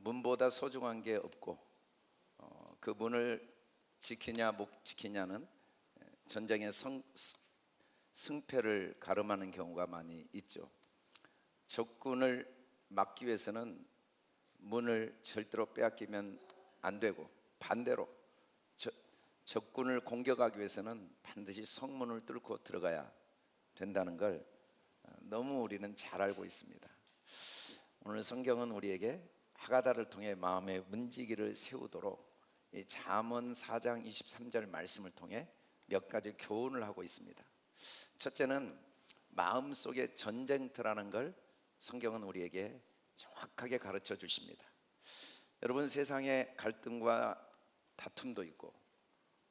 문보다 소중한 게 없고 그 문을 지키냐 못 지키냐는 전쟁의 승패를 가름하는 경우가 많이 있죠. 적군을 막기 위해서는 문을 절대로 빼앗기면 안 되고, 반대로 적군을 공격하기 위해서는 반드시 성문을 뚫고 들어가야 된다는 걸 너무 우리는 잘 알고 있습니다. 오늘 성경은 우리에게 하가다를 통해 마음의 문지기를 세우도록 이 잠언 4장 23절 말씀을 통해 몇 가지 교훈을 하고 있습니다. 첫째는 마음속의 전쟁터라는 걸 성경은 우리에게 정확하게 가르쳐 주십니다. 여러분, 세상에 갈등과 다툼도 있고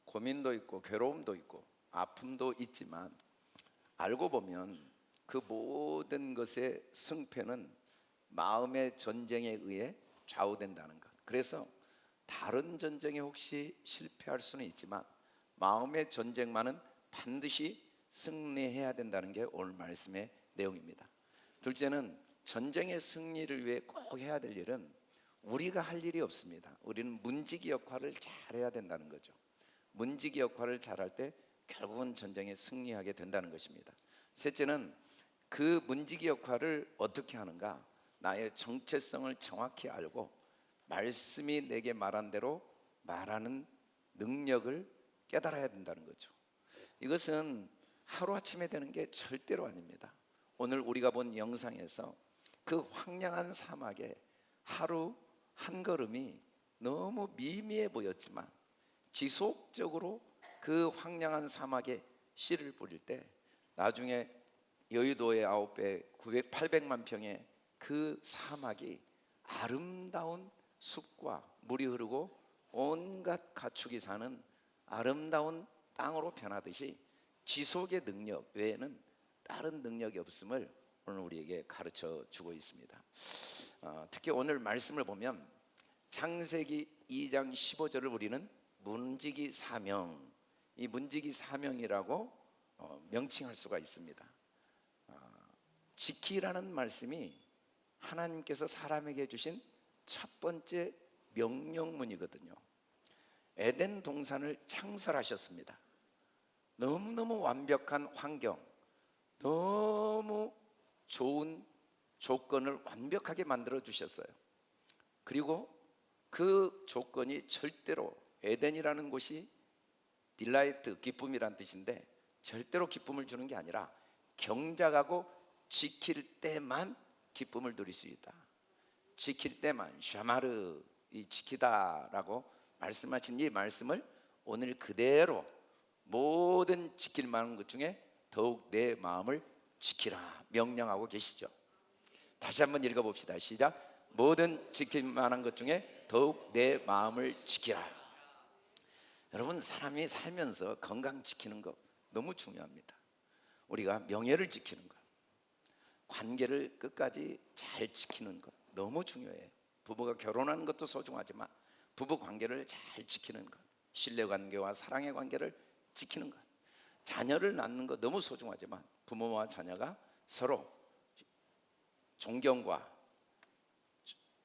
고민도 있고 괴로움도 있고 아픔도 있지만 알고 보면 그 모든 것의 승패는 마음의 전쟁에 의해 좌우된다는 것. 그래서 다른 전쟁에 혹시 실패할 수는 있지만 마음의 전쟁만은 반드시 승리해야 된다는 게 오늘 말씀의 내용입니다. 둘째는 전쟁의 승리를 위해 꼭 해야 될 일은 우리가 할 일이 없습니다. 우리는 문지기 역할을 잘해야 된다는 거죠. 문지기 역할을 잘할 때 결국은 전쟁에 승리하게 된다는 것입니다. 셋째는 그 문지기 역할을 어떻게 하는가? 나의 정체성을 정확히 알고 말씀이 내게 말한 대로 말하는 능력을 깨달아야 된다는 거죠. 이것은 하루아침에 되는 게 절대로 아닙니다. 오늘 우리가 본 영상에서 그 황량한 사막에 하루 한 걸음이 너무 미미해 보였지만 지속적으로 그 황량한 사막에 씨를 뿌릴 때 나중에 여의도의 9배 800만 평의 그 사막이 아름다운 숲과 물이 흐르고 온갖 가축이 사는 아름다운 땅으로 변하듯이 지속의 능력 외에는 다른 능력이 없음을 오늘 우리에게 가르쳐 주고 있습니다. 특히 오늘 말씀을 보면 창세기 2장 15절을 우리는 문지기 사명, 이 문지기 사명이라고 명칭할 수가 있습니다. 지키라는 말씀이 하나님께서 사람에게 주신 첫 번째 명령문이거든요. 에덴 동산을 창설하셨습니다. 너무너무 완벽한 환경, 너무 좋은 조건을 완벽하게 만들어 주셨어요. 그리고 그 조건이 절대로, 에덴이라는 곳이 딜라이트, 기쁨이란 뜻인데 절대로 기쁨을 주는 게 아니라 경작하고 지킬 때만 기쁨을 누릴 수 있다. 지킬 때만, 샤마르, 이 지키다라고 말씀하신 이 말씀을 오늘 그대로 모든 지킬 만한 것 중에 더욱 내 마음을 지키라 명령하고 계시죠. 다시 한번 읽어봅시다. 시작. 모든 지킬 만한 것 중에 더욱 내 마음을 지키라. 여러분, 사람이 살면서 건강 지키는 거 너무 중요합니다. 우리가 명예를 지키는 것, 관계를 끝까지 잘 지키는 것 너무 중요해요. 부부가 결혼하는 것도 소중하지만 부부 관계를 잘 지키는 것, 신뢰관계와 사랑의 관계를 지키는 것, 자녀를 낳는 것 너무 소중하지만 부모와 자녀가 서로 존경과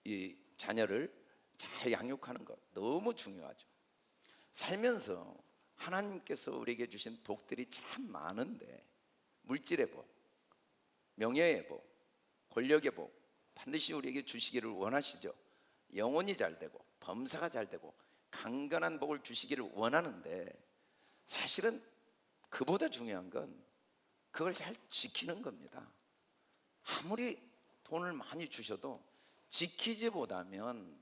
이 자녀를 잘 양육하는 것 너무 중요하죠. 살면서 하나님께서 우리에게 주신 복들이 참 많은데 물질의 복, 명예의 복, 권력의 복 반드시 우리에게 주시기를 원하시죠. 영혼이 잘 되고 범사가 잘 되고 강건한 복을 주시기를 원하는데 사실은 그보다 중요한 건 그걸 잘 지키는 겁니다. 아무리 돈을 많이 주셔도 지키지 못하면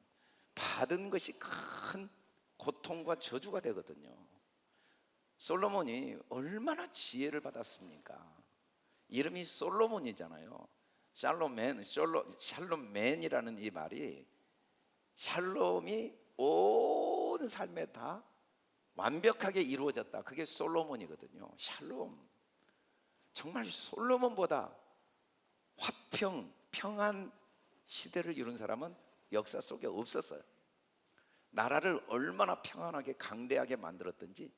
받은 것이 큰 고통과 저주가 되거든요. 솔로몬이 얼마나 지혜를 받았습니까? 이름이 솔로몬이잖아요. 샬롬맨이라는 이 말이 샬롬이 온 삶에 다 완벽하게 이루어졌다. 그게 솔로몬이거든요. 샬롬. 정말 솔로몬보다 화평, 평안 시대를 이룬 사람은 역사 속에 없었어요. 나라를 얼마나 평안하게 강대하게 만들었든지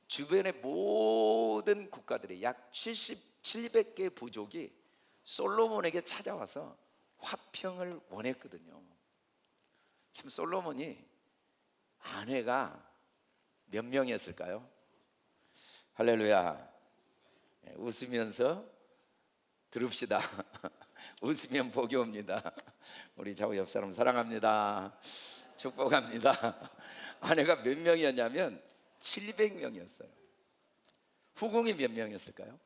주변의 모든 국가들이 약 700개 부족이 솔로몬에게 찾아와서 화평을 원했거든요. 참 솔로몬이 아내가 몇 명이었을까요? 할렐루야. 웃으면서 들읍시다. 웃으면 복이 옵니다. 우리 좌우 옆 사람 사랑합니다. 축복합니다. 아내가 몇 명이었냐면 700명이었어요. 후궁이 몇 명이었을까요?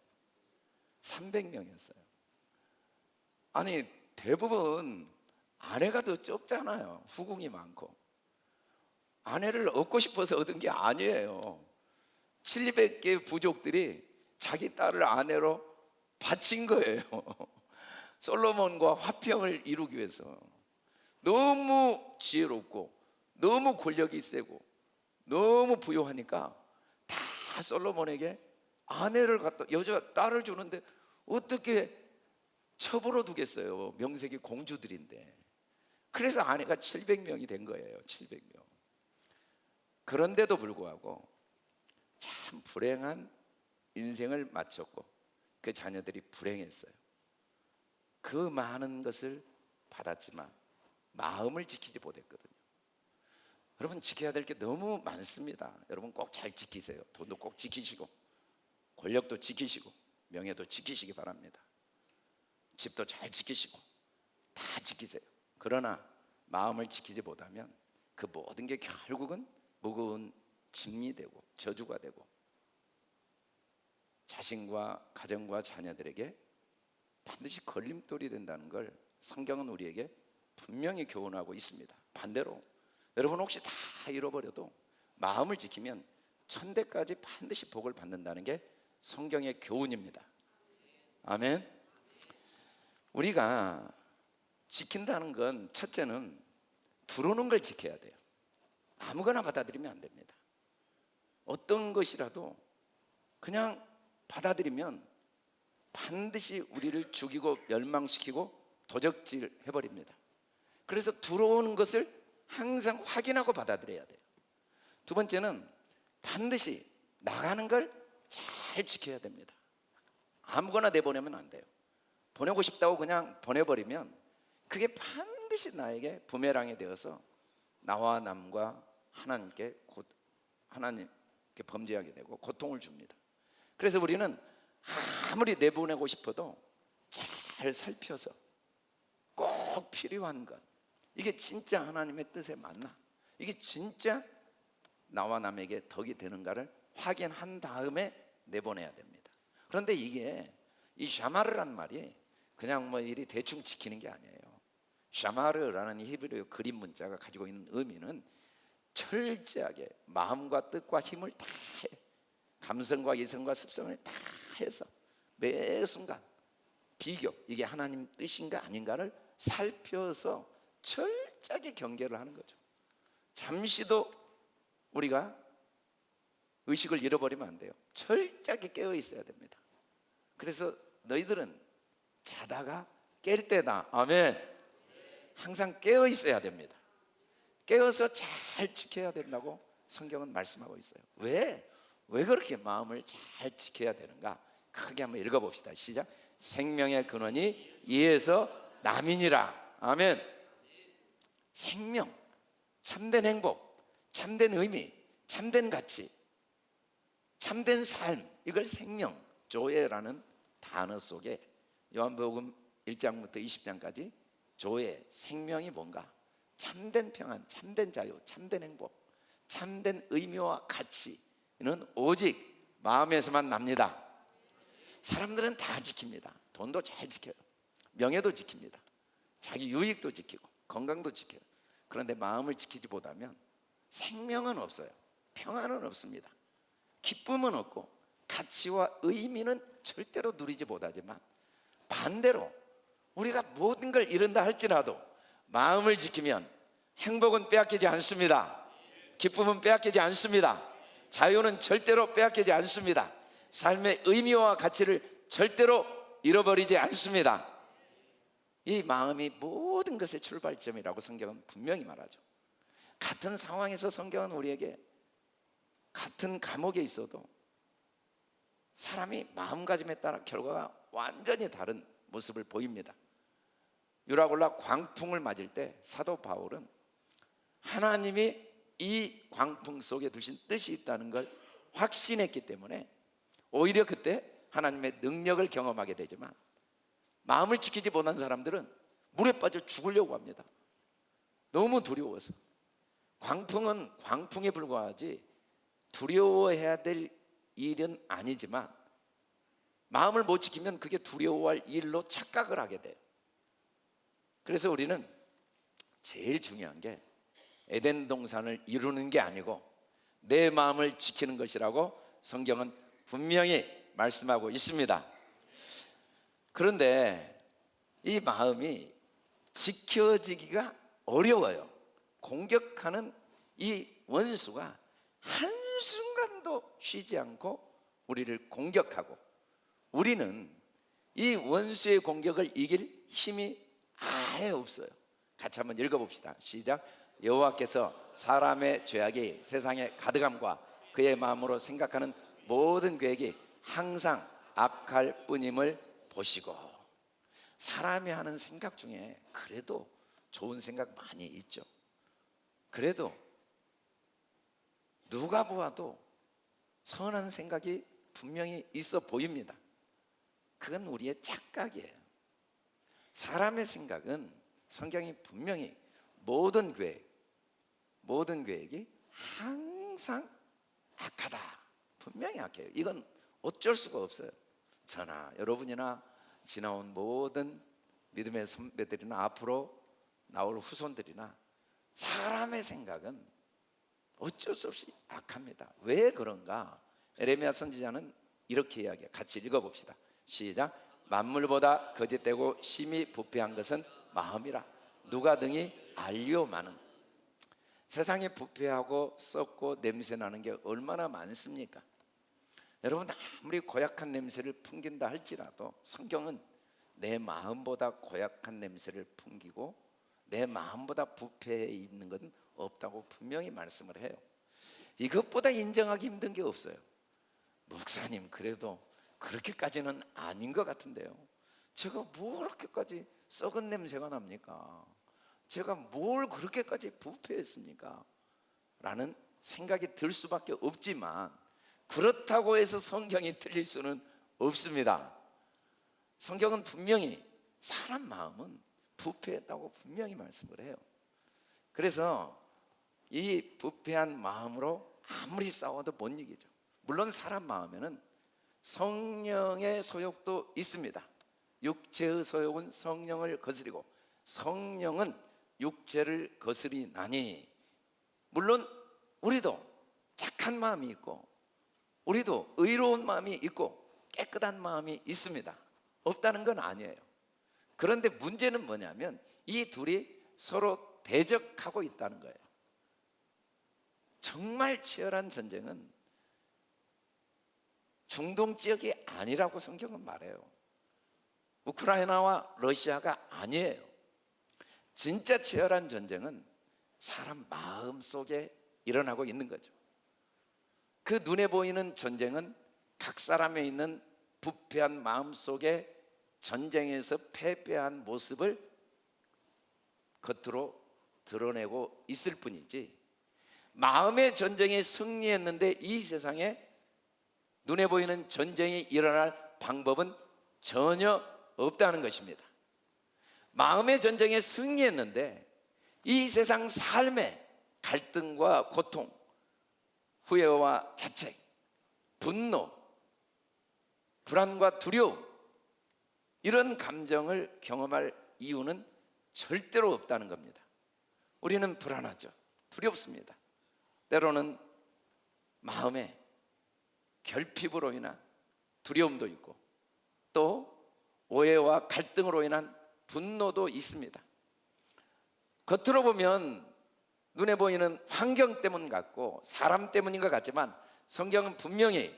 300명이었어요. 아니, 대부분 아내가 더 적잖아요. 후궁이 많고. 아내를 얻고 싶어서 얻은 게 아니에요. 700개 부족들이 자기 딸을 아내로 바친 거예요. 솔로몬과 화평을 이루기 위해서. 너무 지혜롭고 너무 권력이 세고 너무 부유하니까 다 솔로몬에게 아내를 갖다, 여자 딸을 주는데 어떻게 첩으로 두겠어요? 명색이 공주들인데. 그래서 아내가 700명이 된 거예요. 700명. 그런데도 불구하고 참 불행한 인생을 마쳤고 그 자녀들이 불행했어요. 그 많은 것을 받았지만 마음을 지키지 못했거든요. 여러분, 지켜야 될 게 너무 많습니다. 여러분 꼭 잘 지키세요. 돈도 꼭 지키시고 권력도 지키시고 명예도 지키시기 바랍니다. 집도 잘 지키시고 다 지키세요. 그러나 마음을 지키지 못하면 그 모든 게 결국은 무거운 짐이 되고 저주가 되고 자신과 가정과 자녀들에게 반드시 걸림돌이 된다는 걸 성경은 우리에게 분명히 교훈하고 있습니다. 반대로 여러분 혹시 다 잃어버려도 마음을 지키면 천대까지 반드시 복을 받는다는 게 성경의 교훈입니다. 아멘. 우리가 지킨다는 건 첫째는 들어오는 걸 지켜야 돼요. 아무거나 받아들이면 안 됩니다. 어떤 것이라도 그냥 받아들이면 반드시 우리를 죽이고 멸망시키고 도적질 해버립니다. 그래서 들어오는 것을 항상 확인하고 받아들여야 돼요. 두 번째는 반드시 나가는 걸 잘 지켜야 됩니다. 아무거나 내보내면 안 돼요. 보내고 싶다고 그냥 보내버리면 그게 반드시 나에게 부메랑이 되어서 나와 남과 하나님께 범죄하게 되고 고통을 줍니다. 그래서 우리는 아무리 내보내고 싶어도 잘 살펴서 꼭 필요한 것, 이게 진짜 하나님의 뜻에 맞나? 이게 진짜 나와 남에게 덕이 되는가를 확인한 다음에 내보내야 됩니다. 그런데 이게 이 샤마르란 말이 그냥 뭐 이리 대충 지키는 게 아니에요. 샤마르라는 히브리어 그림 문자가 가지고 있는 의미는 철저하게 마음과 뜻과 힘을 다 해, 감성과 이성과 습성을 다 해서 매 순간 비교, 이게 하나님 뜻인가 아닌가를 살펴서 철저하게 경계를 하는 거죠. 잠시도 우리가 의식을 잃어버리면 안 돼요. 철저하게 깨어 있어야 됩니다. 그래서 너희들은 자다가 깰 때다. 아멘. 항상 깨어 있어야 됩니다. 깨어서 잘 지켜야 된다고 성경은 말씀하고 있어요. 왜 그렇게 마음을 잘 지켜야 되는가? 크게 한번 읽어봅시다. 시작. 생명의 근원이 이에서 남이니라. 아멘. 생명, 참된 행복, 참된 의미, 참된 가치, 참된 삶, 이걸 생명, 조예라는 단어 속에 요한복음 1장부터 20장까지 조예, 생명이 뭔가? 참된 평안, 참된 자유, 참된 행복, 참된 의미와 가치는 오직 마음에서만 납니다. 사람들은 다 지킵니다. 돈도 잘 지켜요. 명예도 지킵니다. 자기 유익도 지키고 건강도 지켜요. 그런데 마음을 지키지 못하면 생명은 없어요. 평안은 없습니다. 기쁨은 없고 가치와 의미는 절대로 누리지 못하지만 반대로 우리가 모든 걸 잃은다 할지라도 마음을 지키면 행복은 빼앗기지 않습니다. 기쁨은 빼앗기지 않습니다. 자유는 절대로 빼앗기지 않습니다. 삶의 의미와 가치를 절대로 잃어버리지 않습니다. 이 마음이 모든 것의 출발점이라고 성경은 분명히 말하죠. 같은 상황에서 성경은 우리에게 같은 감옥에 있어도 사람이 마음가짐에 따라 결과가 완전히 다른 모습을 보입니다. 유라굴라 광풍을 맞을 때 사도 바울은 하나님이 이 광풍 속에 두신 뜻이 있다는 걸 확신했기 때문에 오히려 그때 하나님의 능력을 경험하게 되지만, 마음을 지키지 못한 사람들은 물에 빠져 죽으려고 합니다. 너무 두려워서. 광풍은 광풍에 불과하지 두려워해야 될 일은 아니지만, 마음을 못 지키면 그게 두려워할 일로 착각을 하게 돼요. 그래서 우리는 제일 중요한 게 에덴 동산을 이루는 게 아니고 내 마음을 지키는 것이라고 성경은 분명히 말씀하고 있습니다. 그런데 이 마음이 지켜지기가 어려워요. 공격하는 이 원수가 한순간도 쉬지 않고 우리를 공격하고, 우리는 이 원수의 공격을 이길 힘이 아예 없어요. 같이 한번 읽어봅시다. 시작. 여호와께서 사람의 죄악이 세상에 가득함과 그의 마음으로 생각하는 모든 계획이 항상 악할 뿐임을 보시고. 사람이 하는 생각 중에 그래도 좋은 생각 많이 있죠. 그래도 누가 보아도 선한 생각이 분명히 있어 보입니다. 그건 우리의 착각이에요. 사람의 생각은 성경이 분명히 모든 계획이 항상 악하다, 분명히 악해요. 이건 어쩔 수가 없어요. 저나 여러분이나 지나온 모든 믿음의 선배들이나 앞으로 나올 후손들이나 사람의 생각은 어쩔 수 없이 악합니다. 왜 그런가? 에레미야 선지자는 이렇게 이야기해요. 같이 읽어봅시다. 시작. 만물보다 거짓되고 심히 부패한 것은 마음이라 누가 등이 알리오마는. 세상에 부패하고 썩고 냄새나는 게 얼마나 많습니까? 여러분, 아무리 고약한 냄새를 풍긴다 할지라도 성경은 내 마음보다 고약한 냄새를 풍기고 내 마음보다 부패해 있는 것은 없다고 분명히 말씀을 해요. 이것보다 인정하기 힘든 게 없어요. 목사님, 그래도 그렇게까지는 아닌 것 같은데요. 제가 뭘 그렇게까지 썩은 냄새가 납니까? 제가 뭘 그렇게까지 부패했습니까? 라는 생각이 들 수밖에 없지만, 그렇다고 해서 성경이 틀릴 수는 없습니다. 성경은 분명히 사람 마음은 부패했다고 분명히 말씀을 해요. 그래서 이 부패한 마음으로 아무리 싸워도 못 이기죠. 물론 사람 마음에는 성령의 소욕도 있습니다. 육체의 소욕은 성령을 거스리고 성령은 육체를 거스리나니. 물론 우리도 착한 마음이 있고 우리도 의로운 마음이 있고 깨끗한 마음이 있습니다. 없다는 건 아니에요. 그런데 문제는 뭐냐면 이 둘이 서로 대적하고 있다는 거예요. 정말 치열한 전쟁은 중동 지역이 아니라고 성경은 말해요. 우크라이나와 러시아가 아니에요. 진짜 치열한 전쟁은 사람 마음 속에 일어나고 있는 거죠. 그 눈에 보이는 전쟁은 각 사람에 있는 부패한 마음 속에 전쟁에서 패배한 모습을 겉으로 드러내고 있을 뿐이지, 마음의 전쟁에 승리했는데 이 세상에 눈에 보이는 전쟁이 일어날 방법은 전혀 없다는 것입니다. 마음의 전쟁에 승리했는데 이 세상 삶의 갈등과 고통, 후회와 자책, 분노, 불안과 두려움, 이런 감정을 경험할 이유는 절대로 없다는 겁니다. 우리는 불안하죠. 두렵습니다. 때로는 마음에 결핍으로 인한 두려움도 있고 또 오해와 갈등으로 인한 분노도 있습니다. 겉으로 보면 눈에 보이는 환경 때문 같고 사람 때문인 것 같지만 성경은 분명히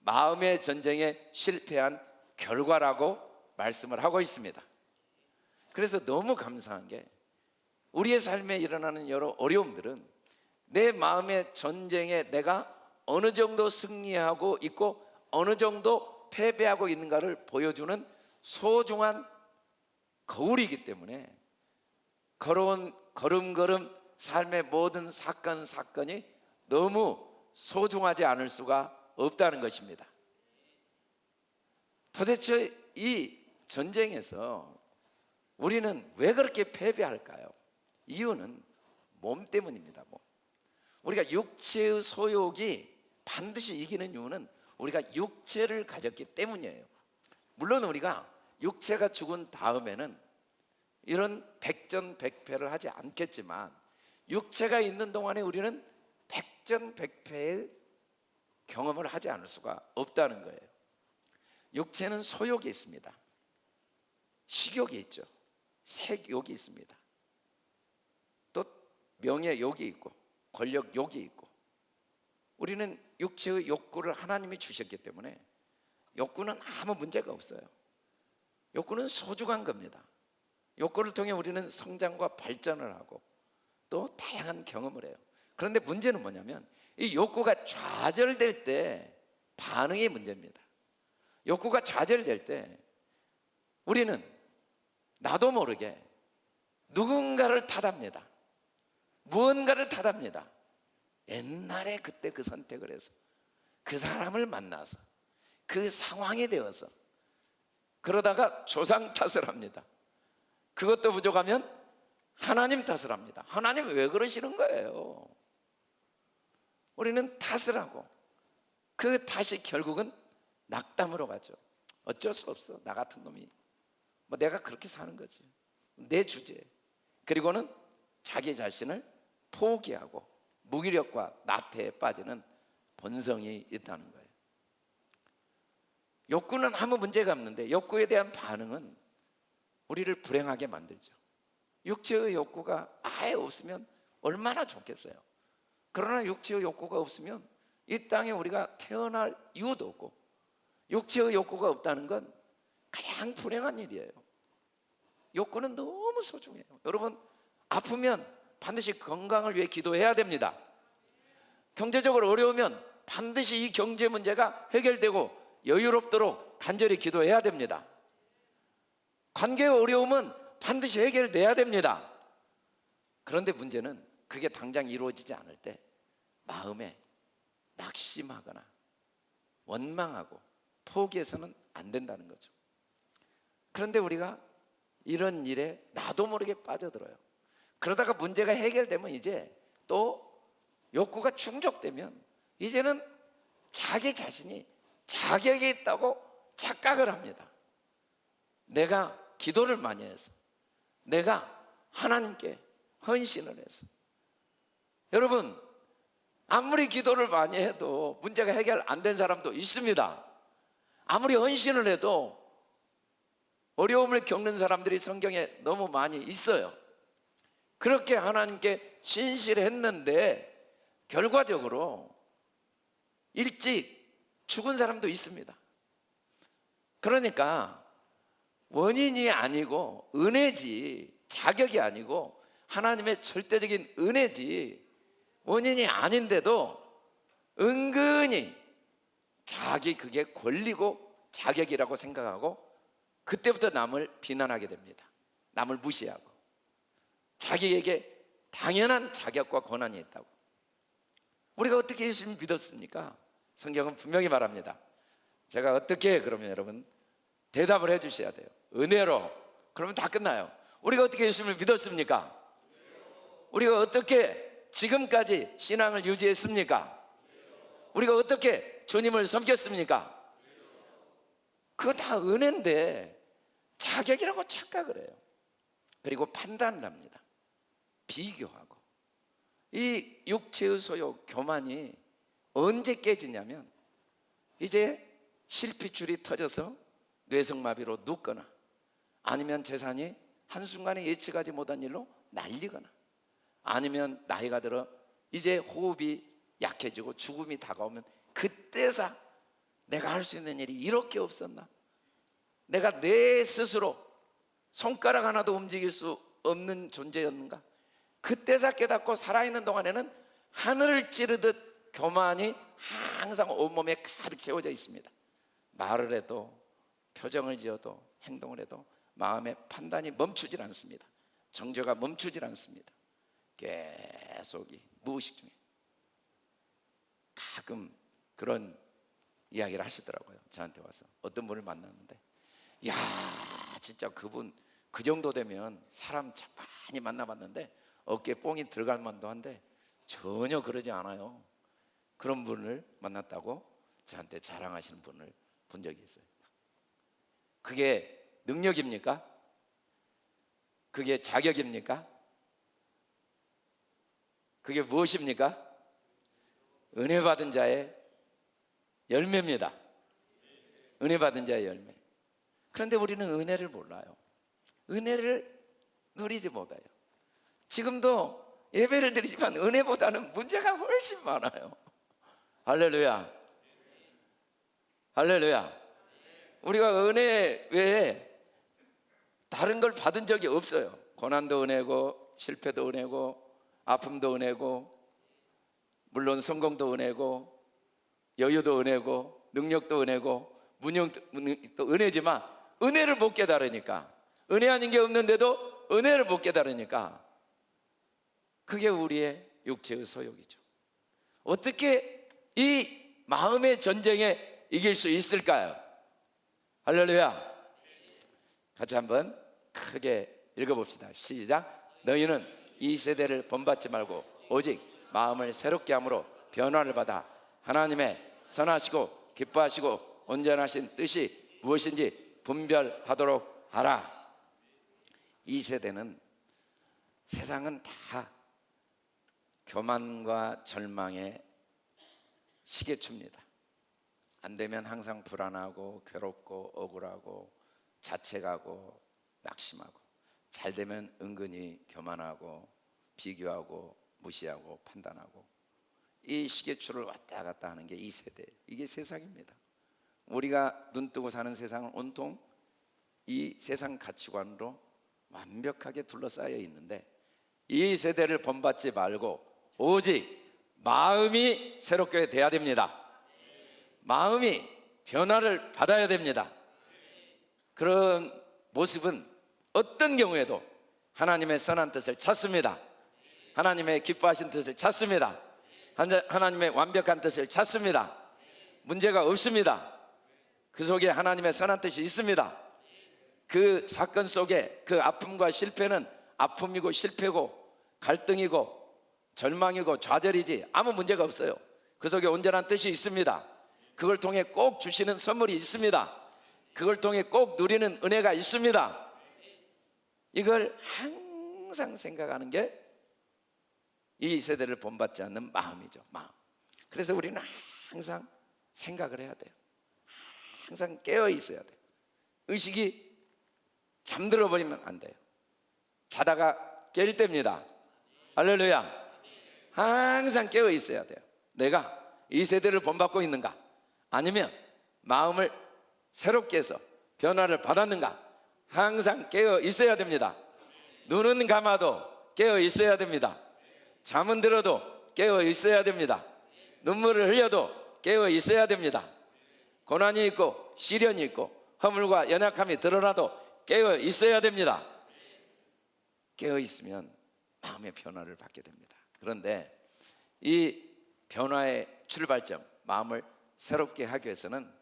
마음의 전쟁에 실패한 결과라고 말씀을 하고 있습니다. 그래서 너무 감사한 게 우리의 삶에 일어나는 여러 어려움들은 내 마음의 전쟁에 내가 어느 정도 승리하고 있고 어느 정도 패배하고 있는가를 보여주는 소중한 거울이기 때문에 걸어온 걸음걸음 삶의 모든 사건이 너무 소중하지 않을 수가 없다는 것입니다. 도대체 이 전쟁에서 우리는 왜 그렇게 패배할까요? 이유는 몸 때문입니다. 몸. 우리가 육체의 소욕이 반드시 이기는 이유는 우리가 육체를 가졌기 때문이에요. 물론 우리가 육체가 죽은 다음에는 이런 백전백패를 하지 않겠지만 육체가 있는 동안에 우리는 백전백패의 경험을 하지 않을 수가 없다는 거예요. 육체는 소욕이 있습니다. 식욕이 있죠. 색욕이 있습니다. 또 명예욕이 있고 권력욕이 있고, 우리는 육체의 욕구를 하나님이 주셨기 때문에 욕구는 아무 문제가 없어요. 욕구는 소중한 겁니다. 욕구를 통해 우리는 성장과 발전을 하고 또 다양한 경험을 해요. 그런데 문제는 뭐냐면 이 욕구가 좌절될 때 반응이 문제입니다. 욕구가 좌절될 때 우리는 나도 모르게 누군가를 탓합니다. 무언가를 탓합니다. 옛날에 그때 그 선택을 해서 그 사람을 만나서 그 상황이 되어서, 그러다가 조상 탓을 합니다. 그것도 부족하면 하나님 탓을 합니다. 하나님 왜 그러시는 거예요? 우리는 탓을 하고 그 탓이 결국은 낙담으로 가죠. 어쩔 수 없어, 나 같은 놈이 뭐 내가 그렇게 사는 거지, 내 주제. 그리고는 자기 자신을 포기하고 무기력과 나태에 빠지는 본성이 있다는 거예요. 욕구는 아무 문제가 없는데 욕구에 대한 반응은 우리를 불행하게 만들죠. 육체의 욕구가 아예 없으면 얼마나 좋겠어요. 그러나 육체의 욕구가 없으면 이 땅에 우리가 태어날 이유도 없고, 육체의 욕구가 없다는 건 가장 불행한 일이에요. 욕구는 너무 소중해요. 여러분, 아프면 반드시 건강을 위해 기도해야 됩니다. 경제적으로 어려우면 반드시 이 경제 문제가 해결되고 여유롭도록 간절히 기도해야 됩니다. 관계의 어려움은 반드시 해결돼야 됩니다. 그런데 문제는 그게 당장 이루어지지 않을 때 마음에 낙심하거나 원망하고 포기해서는 안 된다는 거죠. 그런데 우리가 이런 일에 나도 모르게 빠져들어요. 그러다가 문제가 해결되면 이제 또 욕구가 충족되면 이제는 자기 자신이 자격이 있다고 착각을 합니다. 내가 기도를 많이 해서, 내가 하나님께 헌신을 해서. 여러분, 아무리 기도를 많이 해도 문제가 해결 안 된 사람도 있습니다. 아무리 헌신을 해도 어려움을 겪는 사람들이 성경에 너무 많이 있어요. 그렇게 하나님께 신실했는데 결과적으로 일찍 죽은 사람도 있습니다. 그러니까 원인이 아니고 은혜지, 자격이 아니고 하나님의 절대적인 은혜지, 원인이 아닌데도 은근히 자기 그게 권리고 자격이라고 생각하고 그때부터 남을 비난하게 됩니다. 남을 무시하고 자기에게 당연한 자격과 권한이 있다고. 우리가 어떻게 예수님 믿었습니까? 성경은 분명히 말합니다. 제가 어떻게, 그러면 여러분 대답을 해주셔야 돼요. 은혜로. 그러면 다 끝나요. 우리가 어떻게 예수님을 믿었습니까? 우리가 어떻게 지금까지 신앙을 유지했습니까? 우리가 어떻게 주님을 섬겼습니까? 그거 다 은혜인데 자격이라고 착각을 해요. 그리고 판단을 합니다. 비교하고. 이 육체의 소욕, 교만이 언제 깨지냐면 이제 실핏줄이 터져서 뇌성마비로 눕거나, 아니면 재산이 한순간에 예측하지 못한 일로 날리거나, 아니면 나이가 들어 이제 호흡이 약해지고 죽음이 다가오면 그때서 내가 할 수 있는 일이 이렇게 없었나? 내가 내 스스로 손가락 하나도 움직일 수 없는 존재였는가? 그때서 깨닫고 살아있는 동안에는 하늘을 찌르듯 교만이 항상 온몸에 가득 채워져 있습니다. 말을 해도, 표정을 지어도, 행동을 해도 마음의 판단이 멈추질 않습니다. 정죄가 멈추질 않습니다. 계속 무의식 중에 가끔 그런 이야기를 하시더라고요. 저한테 와서 어떤 분을 만났는데, 야 진짜 그분 그 정도 되면 사람 참 많이 만나봤는데 어깨에 뽕이 들어갈 만도 한데 전혀 그러지 않아요. 그런 분을 만났다고 저한테 자랑하시는 분을 본 적이 있어요. 그게 능력입니까? 그게 자격입니까? 그게 무엇입니까? 은혜 받은 자의 열매입니다. 은혜 받은 자의 열매. 그런데 우리는 은혜를 몰라요. 은혜를 누리지 못해요. 지금도 예배를 드리지만 은혜보다는 문제가 훨씬 많아요. 할렐루야, 할렐루야. 우리가 은혜 외에 다른 걸 받은 적이 없어요. 고난도 은혜고, 실패도 은혜고, 아픔도 은혜고, 물론 성공도 은혜고, 여유도 은혜고, 능력도 은혜고, 문영도 은혜지만 은혜를 못 깨달으니까, 은혜 아닌 게 없는데도 은혜를 못 깨달으니까 그게 우리의 육체의 소욕이죠. 어떻게 이 마음의 전쟁에 이길 수 있을까요? 할렐루야. 같이 한번 크게 읽어봅시다. 시작. 너희는 이 세대를 본받지 말고 오직 마음을 새롭게 함으로 변화를 받아 하나님의 선하시고 기뻐하시고 온전하신 뜻이 무엇인지 분별하도록 하라. 이 세대는, 세상은 다 교만과 절망의 시계추입니다. 안 되면 항상 불안하고 괴롭고 억울하고 자책하고 낙심하고, 잘 되면 은근히 교만하고 비교하고 무시하고 판단하고, 이 시계추를 왔다 갔다 하는 게 이 세대예요. 이게 세상입니다. 우리가 눈뜨고 사는 세상은 온통 이 세상 가치관으로 완벽하게 둘러싸여 있는데, 이 세대를 본받지 말고 오직 마음이 새롭게 돼야 됩니다. 마음이 변화를 받아야 됩니다. 그런 모습은 어떤 경우에도 하나님의 선한 뜻을 찾습니다. 하나님의 기뻐하신 뜻을 찾습니다. 하나님의 완벽한 뜻을 찾습니다. 문제가 없습니다. 그 속에 하나님의 선한 뜻이 있습니다. 그 사건 속에 그 아픔과 실패는 아픔이고 실패고 갈등이고 절망이고 좌절이지 아무 문제가 없어요. 그 속에 온전한 뜻이 있습니다. 그걸 통해 꼭 주시는 선물이 있습니다. 그걸 통해 꼭 누리는 은혜가 있습니다. 이걸 항상 생각하는 게 이 세대를 본받지 않는 마음이죠. 마음. 그래서 우리는 항상 생각을 해야 돼요. 항상 깨어 있어야 돼요. 의식이 잠들어 버리면 안 돼요. 자다가 깰 때입니다. 할렐루야. 항상 깨어 있어야 돼요. 내가 이 세대를 본받고 있는가, 아니면 마음을 새롭게 해서 변화를 받았는가, 항상 깨어 있어야 됩니다. 눈은 감아도 깨어 있어야 됩니다. 잠은 들어도 깨어 있어야 됩니다. 눈물을 흘려도 깨어 있어야 됩니다. 고난이 있고 시련이 있고 허물과 연약함이 드러나도 깨어 있어야 됩니다. 깨어 있으면 마음의 변화를 받게 됩니다. 그런데 이 변화의 출발점, 마음을 새롭게 하기 위해서는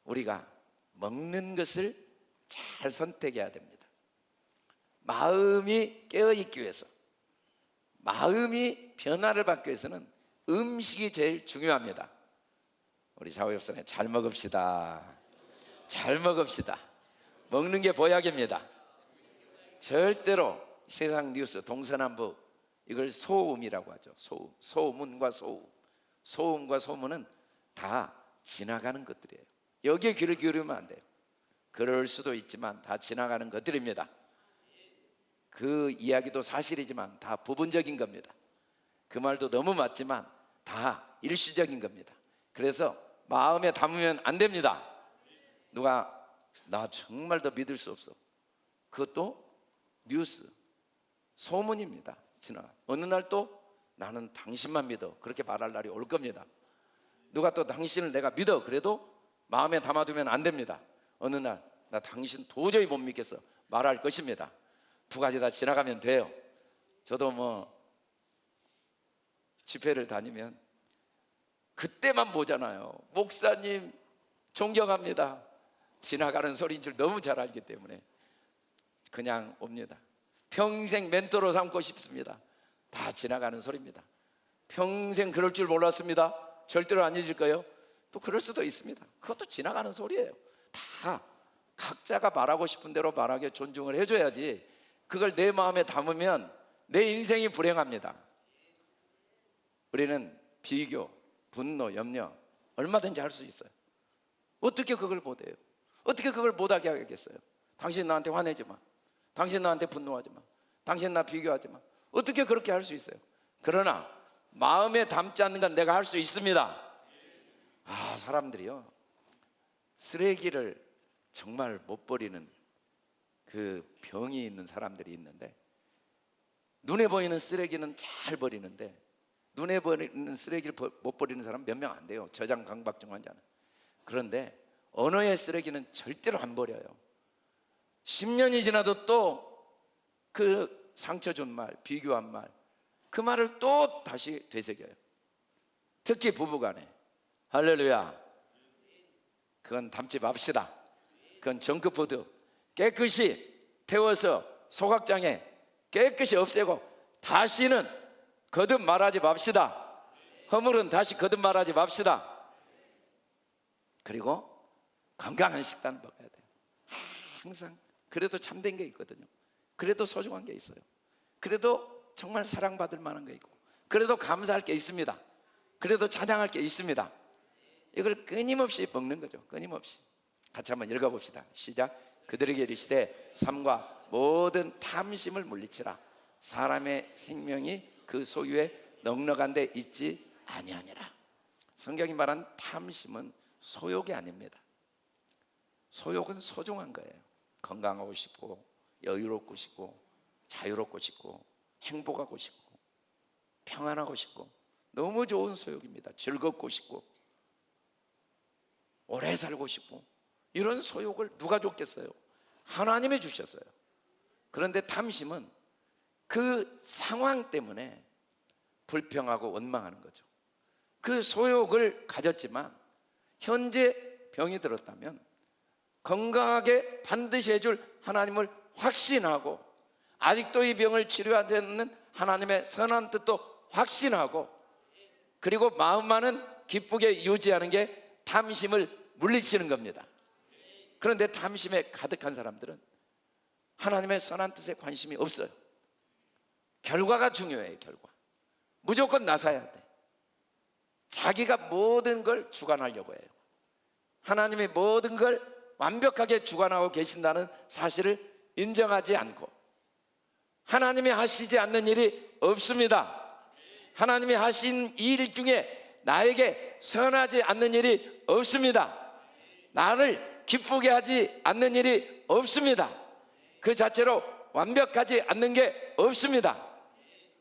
우리가 먹는 것을 잘 선택해야 됩니다. 마음이 깨어있기 위해서, 마음이 변화를 받기 위해서는 음식이 제일 중요합니다. 우리 좌우 옆선에 잘 먹읍시다. 잘 먹읍시다. 먹는 게 보약입니다. 절대로 세상 뉴스 동서남북, 이걸 소음이라고 하죠. 소음, 소문과 소음. 소음과 소문은 다 지나가는 것들이에요. 여기에 귀를 기울이면 안 돼요. 그럴 수도 있지만 다 지나가는 것들입니다. 그 이야기도 사실이지만 다 부분적인 겁니다. 그 말도 너무 맞지만 다 일시적인 겁니다. 그래서 마음에 담으면 안 됩니다. 누가 나 정말 더 믿을 수 없어, 그것도 뉴스, 소문입니다. 지나 어느 날 또 나는 당신만 믿어, 그렇게 말할 날이 올 겁니다. 누가 또 당신을 내가 믿어, 그래도 마음에 담아두면 안 됩니다. 어느 날 나 당신 도저히 못 믿겠어 말할 것입니다. 두 가지 다 지나가면 돼요. 저도 뭐 집회를 다니면 그때만 보잖아요. 목사님 존경합니다. 지나가는 소리인 줄 너무 잘 알기 때문에 그냥 옵니다. 평생 멘토로 삼고 싶습니다. 다 지나가는 소리입니다. 평생 그럴 줄 몰랐습니다. 절대로 안 잊을 거예요. 또 그럴 수도 있습니다. 그것도 지나가는 소리예요. 다 각자가 말하고 싶은 대로 말하게 존중을 해줘야지, 그걸 내 마음에 담으면 내 인생이 불행합니다. 우리는 비교, 분노, 염려 얼마든지 할 수 있어요. 어떻게 그걸 못해요? 어떻게 그걸 못하게 하겠어요? 당신 나한테 화내지 마, 당신 나한테 분노하지 마, 당신 나 비교하지 마. 어떻게 그렇게 할 수 있어요? 그러나 마음에 담지 않는 건 내가 할 수 있습니다. 사람들이요, 쓰레기를 정말 못 버리는 그 병이 있는 사람들이 있는데, 눈에 보이는 쓰레기는 잘 버리는데 눈에 보이는 쓰레기를 못 버리는 사람 몇 명 안 돼요. 저장 강박증 환자는. 그런데 언어의 쓰레기는 절대로 안 버려요. 10년이 지나도 또 그 상처 준 말, 비교한 말, 그 말을 또 다시 되새겨요. 특히 부부간에. 할렐루야. 그건 담지 맙시다. 그건 정크푸드. 깨끗이 태워서 소각장에 깨끗이 없애고 다시는 거듭 말하지 맙시다. 허물은 다시 거듭 말하지 맙시다. 그리고 건강한 식단 먹어야 돼요. 항상. 그래도 참된 게 있거든요. 그래도 소중한 게 있어요. 그래도 정말 사랑받을 만한 게 있고, 그래도 감사할 게 있습니다. 그래도 찬양할 게 있습니다. 이걸 끊임없이 먹는 거죠. 끊임없이. 같이 한번 읽어봅시다. 시작. 그들에게 이르시되 삶과 모든 탐심을 물리치라. 사람의 생명이 그 소유에 넉넉한 데 있지 아니하니라. 성경이 말한 탐심은 소욕이 아닙니다. 소욕은 소중한 거예요. 건강하고 싶고, 여유롭고 싶고, 자유롭고 싶고, 행복하고 싶고, 평안하고 싶고, 너무 좋은 소욕입니다. 즐겁고 싶고, 오래 살고 싶고, 이런 소욕을 누가 줬겠어요? 하나님이 주셨어요. 그런데 탐심은 그 상황 때문에 불평하고 원망하는 거죠. 그 소욕을 가졌지만 현재 병이 들었다면 건강하게 반드시 해줄 하나님을 확신하고, 아직도 이 병을 치료하지 않는 하나님의 선한 뜻도 확신하고, 그리고 마음만은 기쁘게 유지하는 게 탐심을 물리치는 겁니다. 그런데 탐심에 가득한 사람들은 하나님의 선한 뜻에 관심이 없어요. 결과가 중요해요. 결과. 무조건 나서야 돼. 자기가 모든 걸 주관하려고 해요. 하나님이 모든 걸 완벽하게 주관하고 계신다는 사실을 인정하지 않고, 하나님이 하시지 않는 일이 없습니다. 하나님이 하신 일 중에 나에게 선하지 않는 일이 없습니다. 나를 기쁘게 하지 않는 일이 없습니다. 그 자체로 완벽하지 않는 게 없습니다.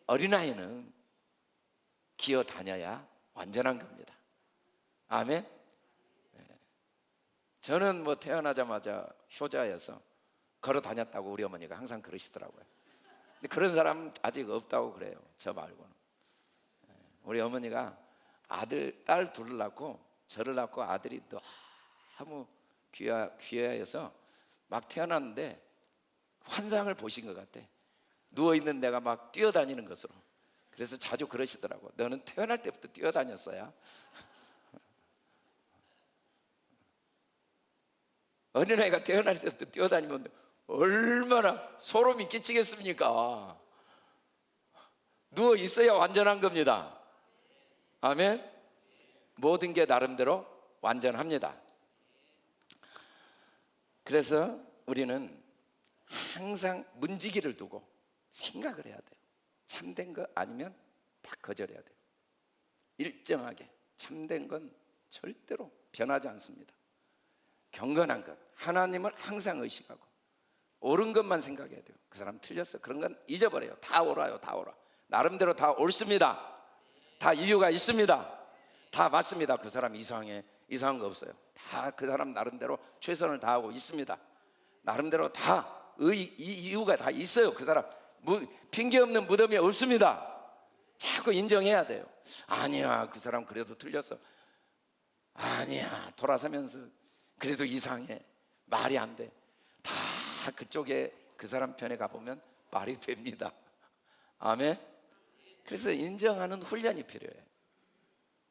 어린아이는 기어 다녀야 완전한 겁니다. 아멘. 저는 태어나자마자 효자여서 걸어 다녔다고 우리 어머니가 항상 그러시더라고요. 근데 그런 사람 아직 없다고 그래요. 저 말고는. 우리 어머니가 딸 둘을 낳고 저를 낳고 아들이 너무 귀하여서 막 태어났는데 환상을 보신 것 같아. 누워있는 내가 막 뛰어다니는 것으로. 그래서 자주 그러시더라고. 너는 태어날 때부터 뛰어다녔어야. 어린아이가 태어날 때부터 뛰어다니면 얼마나 소름이 끼치겠습니까? 누워 있어야 완전한 겁니다. 아멘. 모든 게 나름대로 완전합니다. 그래서 우리는 항상 문지기를 두고 생각을 해야 돼요. 참된 거 아니면 다 거절해야 돼요. 일정하게. 참된 건 절대로 변하지 않습니다. 경건한 것, 하나님을 항상 의식하고 옳은 것만 생각해야 돼요. 그 사람 틀렸어, 그런 건 잊어버려요. 다 옳아요. 다 옳아. 나름대로 다 옳습니다. 다 이유가 있습니다. 다 맞습니다. 그 사람 이상한 거 없어요. 다 그 사람 나름대로 최선을 다하고 있습니다. 나름대로 다 이유가 다 있어요. 그 사람 핑계 없는 무덤이 없습니다. 자, 자꾸 인정해야 돼요. 아니야, 그 사람 그래도 틀렸어. 아니야, 돌아서면서 그래도 이상해. 말이 안 돼. 다 그쪽에 그 사람 편에 가보면 말이 됩니다. 아멘. 그래서 인정하는 훈련이 필요해요.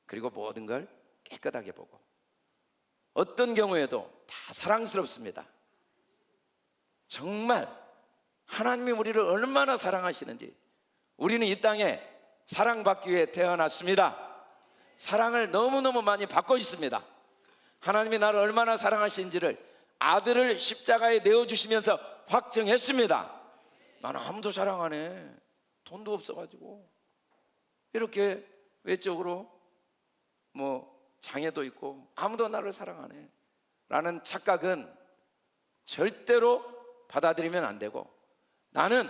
그리고 모든 걸 깨끗하게 보고, 어떤 경우에도 다 사랑스럽습니다. 정말 하나님이 우리를 얼마나 사랑하시는지. 우리는 이 땅에 사랑받기 위해 태어났습니다. 사랑을 너무너무 많이 받고 있습니다. 하나님이 나를 얼마나 사랑하시는지를 아들을 십자가에 내어주시면서 확증했습니다. 나는 아무도 사랑 안 해. 돈도 없어가지고. 이렇게 외적으로 장애도 있고 아무도 나를 사랑 안 해 라는 착각은 절대로 받아들이면 안 되고, 나는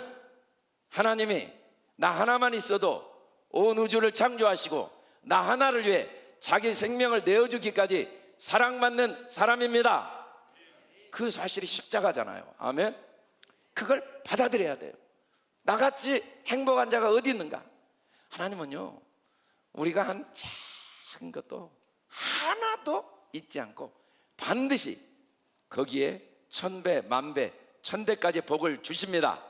하나님이 나 하나만 있어도 온 우주를 창조하시고 나 하나를 위해 자기 생명을 내어주기까지 사랑받는 사람입니다. 그 사실이 십자가잖아요. 아멘. 그걸 받아들여야 돼요. 나같이 행복한 자가 어디 있는가? 하나님은요, 우리가 한 작은 것도 하나도 잊지 않고 반드시 거기에 1000배, 10,000배, 1000대까지 복을 주십니다.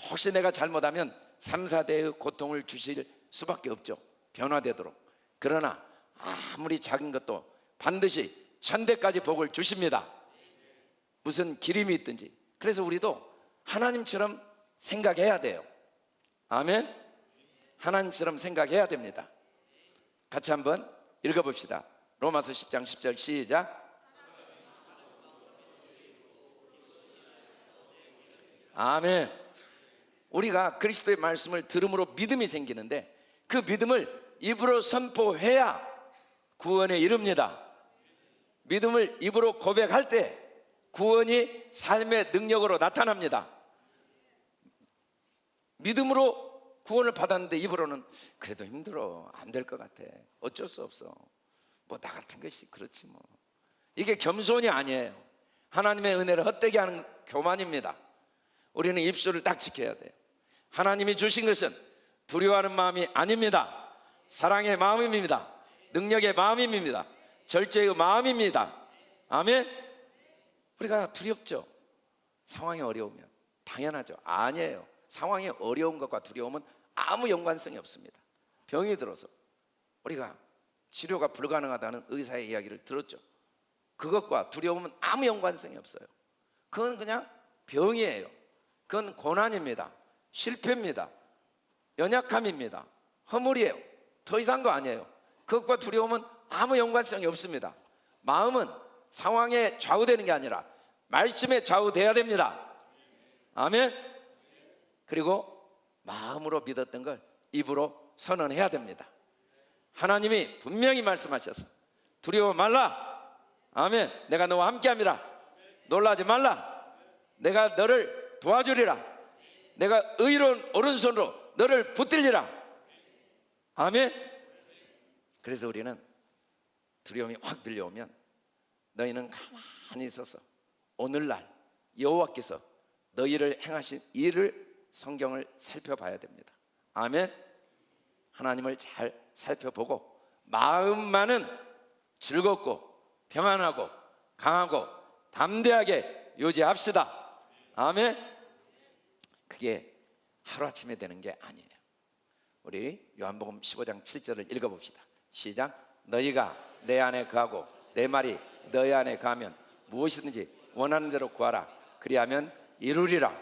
혹시 내가 잘못하면 3, 4대의 고통을 주실 수밖에 없죠. 변화되도록. 그러나 아무리 작은 것도 반드시 1000대까지 복을 주십니다. 무슨 기림이 있든지. 그래서 우리도 하나님처럼 생각해야 돼요. 아멘. 하나님처럼 생각해야 됩니다. 같이 한번 읽어봅시다. 로마서 10장 10절 시작. 아멘. 우리가 그리스도의 말씀을 들음으로 믿음이 생기는데, 그 믿음을 입으로 선포해야 구원에 이릅니다. 믿음을 입으로 고백할 때 구원이 삶의 능력으로 나타납니다. 믿음으로 구원을 받았는데 입으로는 그래도 힘들어, 안 될 것 같아, 어쩔 수 없어, 나 같은 것이 그렇지 뭐. 이게 겸손이 아니에요. 하나님의 은혜를 헛되게 하는 교만입니다. 우리는 입술을 딱 지켜야 돼요. 하나님이 주신 것은 두려워하는 마음이 아닙니다. 사랑의 마음입니다. 능력의 마음입니다. 절제의 마음입니다. 아멘. 우리가 두렵죠? 상황이 어려우면. 당연하죠. 아니에요. 상황이 어려운 것과 두려움은 아무 연관성이 없습니다. 병이 들어서 우리가 치료가 불가능하다는 의사의 이야기를 들었죠. 그것과 두려움은 아무 연관성이 없어요. 그건 그냥 병이에요. 그건 고난입니다. 실패입니다. 연약함입니다. 허물이에요. 더 이상도 아니에요. 그것과 두려움은 아무 연관성이 없습니다. 마음은 상황에 좌우되는 게 아니라 말씀에 좌우돼야 됩니다. 아멘. 그리고 마음으로 믿었던 걸 입으로 선언해야 됩니다. 하나님이 분명히 말씀하셔서 두려워 말라. 아멘. 내가 너와 함께함이라. 놀라지 말라. 내가 너를 도와주리라. 내가 의로운 오른손으로 너를 붙들리라. 아멘. 그래서 우리는 두려움이 확 밀려오면 너희는 가만히 있어서 오늘날 여호와께서 너희를 행하신 일을 성경을 살펴봐야 됩니다. 아멘. 하나님을 잘 살펴보고 마음만은 즐겁고 평안하고 강하고 담대하게 유지합시다. 아멘. 그게 하루아침에 되는 게 아니에요. 우리 요한복음 15장 7절을 읽어봅시다. 시작. 너희가 내 안에 거하고 내 말이 너희 안에 거하면 무엇이든지 원하는 대로 구하라. 그리하면 이루리라.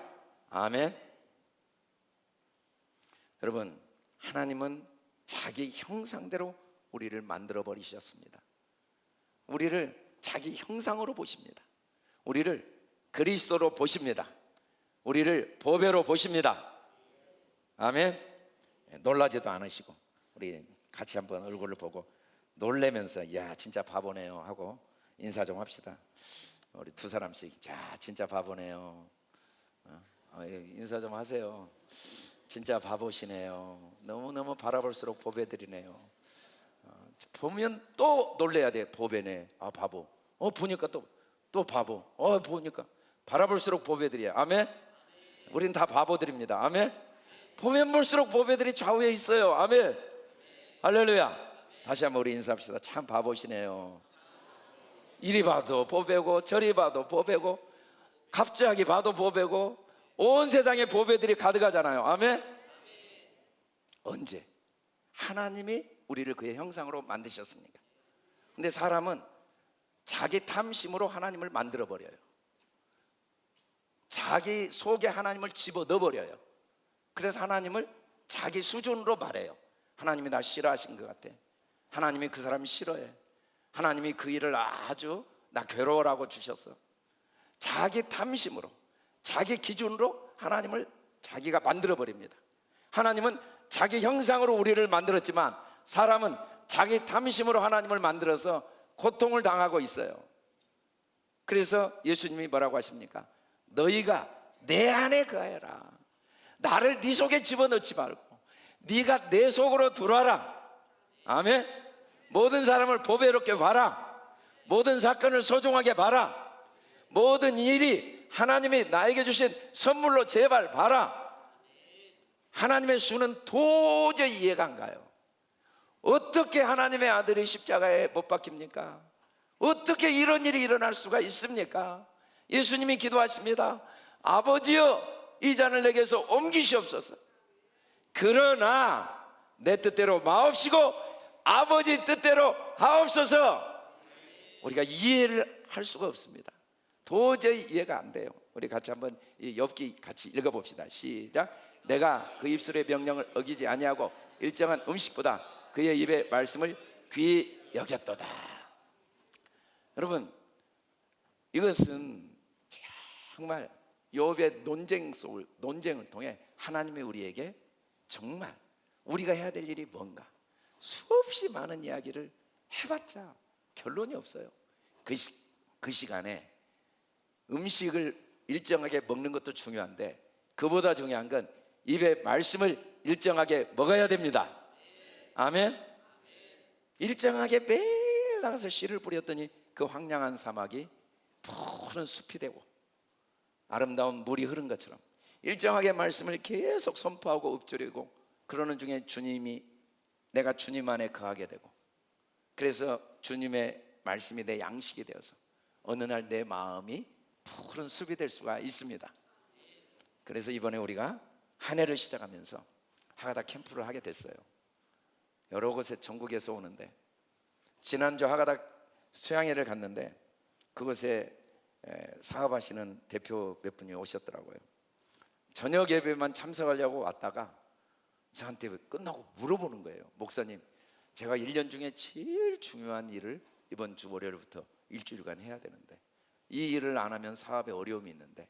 아멘. 여러분, 하나님은 자기 형상대로 우리를 만들어 버리셨습니다. 우리를 자기 형상으로 보십니다. 우리를 그리스도로 보십니다. 우리를 보배로 보십니다. 아멘. 놀라지도 않으시고 우리 같이 한번 얼굴을 보고 놀래면서 야 진짜 바보네요 하고 인사 좀 합시다. 우리 두 사람씩 야 진짜 바보네요. 인사 좀 하세요. 진짜 바보시네요. 너무너무 바라볼수록 보배드리네요. 보면 또 놀래야 돼. 보배네. 아 바보. 보니까 또 바보. 보니까 바라볼수록 보배드려요. 아멘. 우린 다 바보들입니다. 아멘. 보면 볼수록 보배들이 좌우에 있어요. 아멘. 할렐루야. 다시 한번 우리 인사합시다. 참 바보시네요. 이리 봐도 보배고 저리 봐도 보배고 갑자기 봐도 보배고 온 세상에 보배들이 가득하잖아요. 아멘. 언제? 하나님이 우리를 그의 형상으로 만드셨으니까. 근데 사람은 자기 탐심으로 하나님을 만들어버려요. 자기 속에 하나님을 집어넣어버려요. 그래서 하나님을 자기 수준으로 말해요. 하나님이 나 싫어하신 것 같아. 하나님이 그 사람이 싫어해. 하나님이 그 일을 아주 나 괴로워라고 주셨어. 자기 탐심으로 자기 기준으로 하나님을 자기가 만들어버립니다. 하나님은 자기 형상으로 우리를 만들었지만 사람은 자기 탐심으로 하나님을 만들어서 고통을 당하고 있어요. 그래서 예수님이 뭐라고 하십니까? 너희가 내 안에 거하여라. 나를 네 속에 집어넣지 말고 네가 내 속으로 들어와라. 아멘. 모든 사람을 보배롭게 봐라. 모든 사건을 소중하게 봐라. 모든 일이 하나님이 나에게 주신 선물로 제발 봐라. 하나님의 수는 도저히 이해가 안 가요. 어떻게 하나님의 아들이 십자가에 못 박힙니까? 어떻게 이런 일이 일어날 수가 있습니까? 예수님이 기도하십니다. 아버지여, 이 잔을 내게서 옮기시옵소서. 그러나 내 뜻대로 마옵시고 아버지 뜻대로 하옵소서. 우리가 이해를 할 수가 없습니다. 도저히 이해가 안 돼요. 우리 같이 한번 이 욥기 같이 읽어봅시다. 시작. 내가 그 입술의 명령을 어기지 아니하고 일정한 음식보다 그의 입의 말씀을 귀히 여겼도다. 여러분, 이것은 정말 욥의 논쟁을 통해 하나님이 우리에게 정말 우리가 해야 될 일이 뭔가 수없이 많은 이야기를 해봤자 결론이 없어요. 그 시간에 음식을 일정하게 먹는 것도 중요한데 그보다 중요한 건 입의 말씀을 일정하게 먹어야 됩니다. 아멘. 일정하게 매일 나가서 씨를 뿌렸더니 그 황량한 사막이 푸른 숲이 되고 아름다운 물이 흐른 것처럼 일정하게 말씀을 계속 선포하고 읊조리고 그러는 중에 내가 주님 안에 거하게 되고 그래서 주님의 말씀이 내 양식이 되어서 어느 날 내 마음이 푸른 숲이 될 수가 있습니다. 그래서 이번에 우리가 한 해를 시작하면서 하가다 캠프를 하게 됐어요. 여러 곳에 전국에서 오는데 지난주 하가다 수양회를 갔는데 그곳에 사업하시는 대표 몇 분이 오셨더라고요. 저녁 예배만 참석하려고 왔다가 저한테 끝나고 물어보는 거예요. 목사님, 제가 1년 중에 제일 중요한 일을 이번 주 월요일부터 일주일간 해야 되는데 이 일을 안 하면 사업에 어려움이 있는데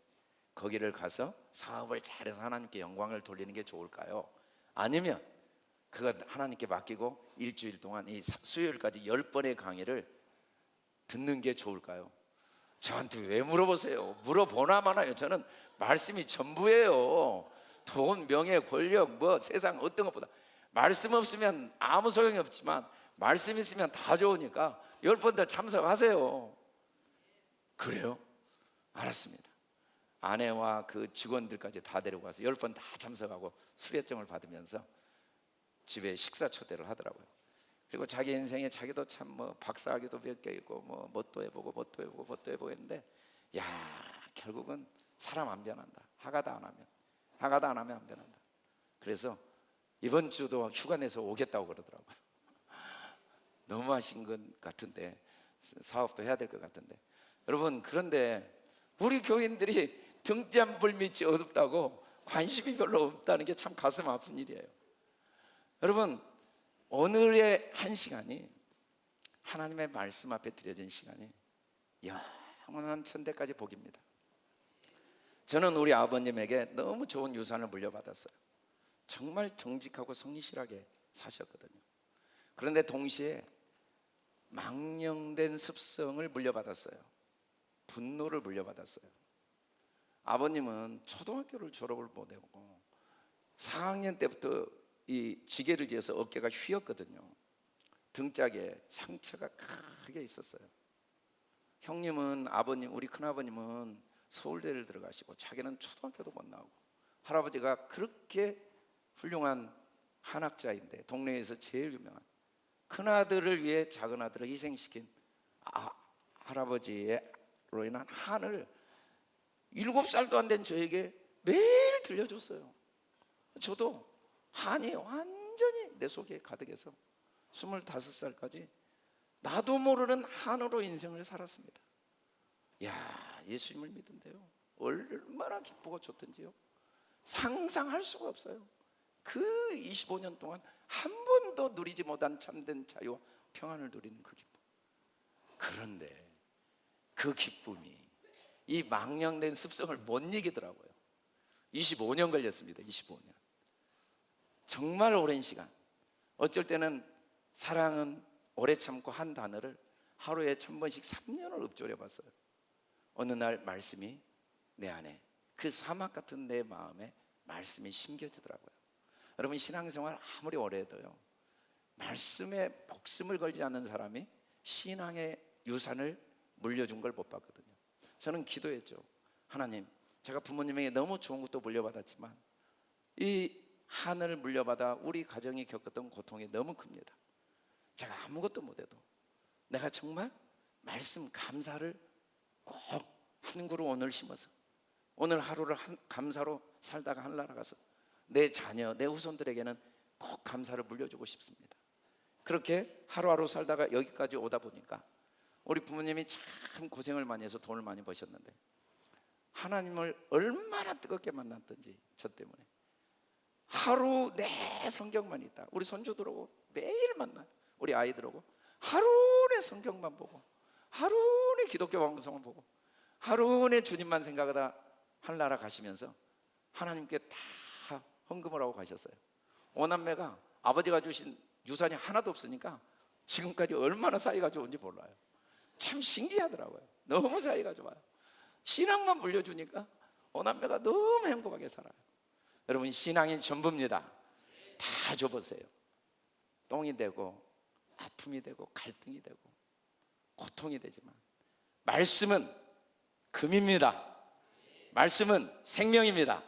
거기를 가서 사업을 잘해서 하나님께 영광을 돌리는 게 좋을까요? 아니면 그거 하나님께 맡기고 일주일 동안 이 수요일까지 10번의 강의를 듣는 게 좋을까요? 저한테 왜 물어보세요? 물어보나 마나요. 저는 말씀이 전부예요. 돈, 명예, 권력, 뭐 세상 어떤 것보다 말씀 없으면 아무 소용이 없지만 말씀 있으면 다 좋으니까 10번 더 참석하세요. 그래요? 알았습니다. 아내와 그 직원들까지 다 데리고 가서 10번 다 참석하고 수료증을 받으면서 집에 식사 초대를 하더라고요. 그리고 자기 인생에 자기도 참 뭐 박사학위도 몇 개 있고 뭐 뭣도 해보고 했는데 야, 결국은 사람 안 변한다. 하가다 안 하면 안 변한다. 그래서 이번 주도 휴가 내서 오겠다고 그러더라고요. 너무하신 것 같은데 사업도 해야 될 것 같은데 여러분, 그런데 우리 교인들이 등잔불 밑이 어둡다고 관심이 별로 없다는 게 참 가슴 아픈 일이에요. 여러분, 오늘의 한 시간이 하나님의 말씀 앞에 드려진 시간이 영원한 천대까지 복입니다. 저는 우리 아버님에게 너무 좋은 유산을 물려받았어요. 정말 정직하고 성실하게 사셨거든요. 그런데 동시에 망령된 습성을 물려받았어요. 분노를 물려받았어요. 아버님은 초등학교를 졸업을 못하고 4학년 때부터 이 지게를 지어서 어깨가 휘었거든요. 등짝에 상처가 크게 있었어요. 형님은 우리 큰아버님은 서울대를 들어가시고 자기는 초등학교도 못 나오고 할아버지가 그렇게 훌륭한 한학자인데 동네에서 제일 유명한 큰아들을 위해 작은아들을 희생시킨 할아버지로 인한 한을 7살도 안 된 저에게 매일 들려줬어요. 저도 한이 완전히 내 속에 가득해서 25살까지 나도 모르는 한으로 인생을 살았습니다. 야, 예수님을 믿은데요, 얼마나 기쁘고 좋던지요, 상상할 수가 없어요. 그 25년 동안 한 번도 누리지 못한 참된 자유와 평안을 누리는 그 기쁨. 그런데 그 기쁨이 이 망령된 습성을 못 이기더라고요. 25년 걸렸습니다. 25년. 정말 오랜 시간. 어쩔 때는 사랑은 오래 참고 한 단어를 하루에 1000번씩 3년을 읊조려 봤어요. 어느 날 말씀이 내 안에, 그 사막 같은 내 마음에 말씀이 심겨지더라고요. 여러분, 신앙생활 아무리 오래 해도요, 말씀에 목숨을 걸지 않는 사람이 신앙의 유산을 물려준 걸 못 봤거든요. 저는 기도했죠. 하나님, 제가 부모님에게 너무 좋은 것도 물려받았지만 이 한을 물려받아 우리 가정이 겪었던 고통이 너무 큽니다. 제가 아무것도 못해도 내가 정말 말씀 감사를 꼭 한 그루 오늘 심어서 오늘 하루를 감사로 살다가 하늘나라 가서 내 자녀, 내 후손들에게는 꼭 감사를 물려주고 싶습니다. 그렇게 하루하루 살다가 여기까지 오다 보니까 우리 부모님이 참 고생을 많이 해서 돈을 많이 버셨는데 하나님을 얼마나 뜨겁게 만났던지 저 때문에 하루 내 성경만 있다. 우리 손주들하고 매일 만나요. 우리 아이들하고 하루내 성경만 보고 하루내 기독교 방송을 보고 하루내 주님만 생각하다 하늘나라 가시면서 하나님께 다 헌금을 하고 가셨어요. 오남매가 아버지가 주신 유산이 하나도 없으니까 지금까지 얼마나 사이가 좋은지 몰라요. 참 신기하더라고요. 너무 사이가 좋아요. 신앙만 물려주니까 오남매가 너무 행복하게 살아요. 여러분, 신앙이 전부입니다. 다 줘보세요. 똥이 되고 아픔이 되고 갈등이 되고 고통이 되지만 말씀은 금입니다. 말씀은 생명입니다.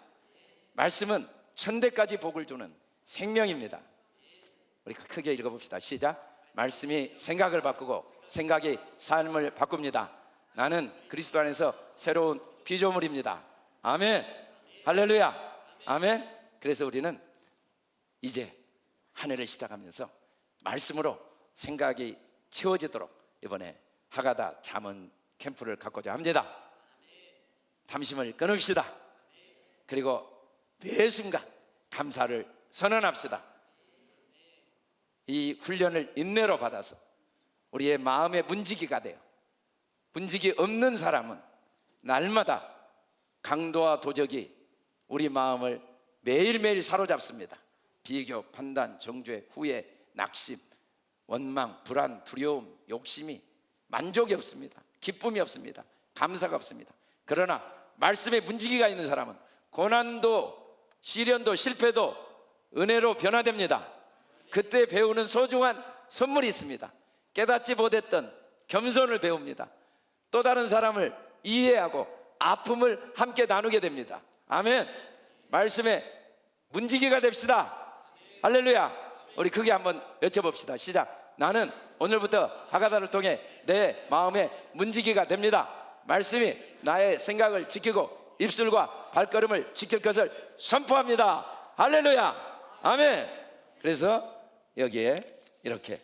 말씀은 천대까지 복을 주는 생명입니다. 우리 크게 읽어봅시다. 시작. 말씀이 생각을 바꾸고 생각이 삶을 바꿉니다. 나는 그리스도 안에서 새로운 피조물입니다. 아멘. 할렐루야. 아멘. 그래서 우리는 이제 한 해를 시작하면서 말씀으로 생각이 채워지도록 이번에 하가다 잠언 캠프를 갖고자 합니다. 탐심을 끊읍시다. 그리고 매 순간 감사를 선언합시다. 이 훈련을 인내로 받아서 우리의 마음의 문지기가 돼요. 문지기 없는 사람은 날마다 강도와 도적이 우리 마음을 매일매일 사로잡습니다. 비교, 판단, 정죄, 후회, 낙심, 원망, 불안, 두려움, 욕심이, 만족이 없습니다. 기쁨이 없습니다. 감사가 없습니다. 그러나 말씀에 문지기가 있는 사람은 고난도 시련도 실패도 은혜로 변화됩니다. 그때 배우는 소중한 선물이 있습니다. 깨닫지 못했던 겸손을 배웁니다. 또 다른 사람을 이해하고 아픔을 함께 나누게 됩니다. 아멘. 말씀에 문지기가 됩시다. 할렐루야. 우리 크게 한번 외쳐봅시다. 시작. 나는 오늘부터 하가다를 통해 내 마음에 문지기가 됩니다. 말씀이 나의 생각을 지키고 입술과 발걸음을 지킬 것을 선포합니다. 할렐루야. 아멘. 그래서 여기에 이렇게